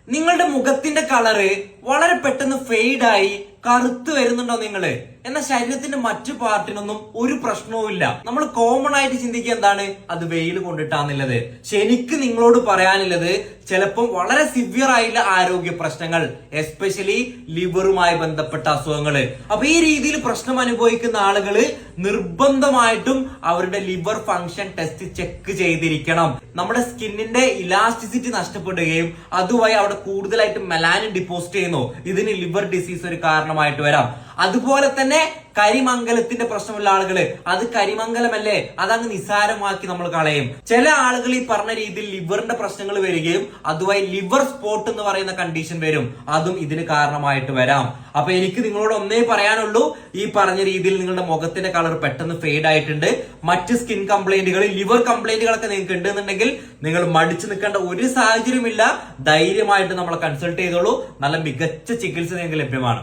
നിങ്ങളുടെ മുഖത്തിന്റെ കളറ് വളരെ പെട്ടെന്ന് ഫെയ്ഡായി കറുത്ത് വരുന്നുണ്ടോ നിങ്ങള്? എന്നാൽ ശരീരത്തിന്റെ മറ്റു പാർട്ടിനൊന്നും ഒരു പ്രശ്നവുമില്ല. നമ്മൾ കോമൺ ആയിട്ട് ചിന്തിക്കുക എന്താണ്, അത് വെയിൽ കൊണ്ടിട്ടാന്നുള്ളത്. പക്ഷെ എനിക്ക് നിങ്ങളോട് പറയാനുള്ളത് ചിലപ്പം വളരെ സിവിയർ ആയിട്ടുള്ള ആരോഗ്യ പ്രശ്നങ്ങൾ, എസ്പെഷ്യലി ലിവറുമായി ബന്ധപ്പെട്ട അസുഖങ്ങള്. അപ്പൊ ഈ രീതിയിൽ പ്രശ്നം അനുഭവിക്കുന്ന ആളുകള് നിർബന്ധമായിട്ടും അവരുടെ ലിവർ ഫംഗ്ഷൻ ടെസ്റ്റ് ചെക്ക് ചെയ്തിരിക്കണം. നമ്മുടെ സ്കിന്നിന്റെ ഇലാസ്റ്റിസിറ്റി നഷ്ടപ്പെടുകയും അതുവഴി അവിടെ കൂടുതലായിട്ട് മെലാനിൻ ഡിപ്പോസിറ്റ് ചെയ്യുന്നു. ഇതിന് ലിവർ ഡിസീസ് ഒരു കാരണമായിട്ട് വരാം. അതുപോലെ തന്നെ കരിമംഗലത്തിന്റെ പ്രശ്നമുള്ള ആളുകള്, അത് കരിമംഗലമല്ലേ, അതങ്ങ് നിസാരമാക്കി നമ്മൾ കളയും. ചില ആളുകൾ ഈ പറഞ്ഞ രീതിയിൽ ലിവറിന്റെ പ്രശ്നങ്ങൾ വരികയും അതുവഴി ലിവർ സ്പോട്ട് എന്ന് പറയുന്ന കണ്ടീഷൻ വരും. അതും ഇതിന് കാരണമായിട്ട് വരാം. അപ്പൊ എനിക്ക് നിങ്ങളോട് ഒന്നേ പറയാനുള്ളൂ, ഈ പറഞ്ഞ രീതിയിൽ നിങ്ങളുടെ മുഖത്തിന്റെ കളർ പെട്ടെന്ന് ഫെയ്ഡ് ആയിട്ടുണ്ട്, മറ്റ് സ്കിൻ കംപ്ലൈന്റുകൾ, ലിവർ കംപ്ലൈന്റുകളൊക്കെ നിങ്ങൾക്ക് ഉണ്ടെന്നുണ്ടെങ്കിൽ നിങ്ങൾ മടിച്ചു നിൽക്കേണ്ട ഒരു സാഹചര്യമില്ല. ധൈര്യമായിട്ട് നമ്മളെ കൺസൾട്ട് ചെയ്തോളൂ. നല്ല മികച്ച ചികിത്സ നിങ്ങൾക്ക് ലഭ്യമാണ്.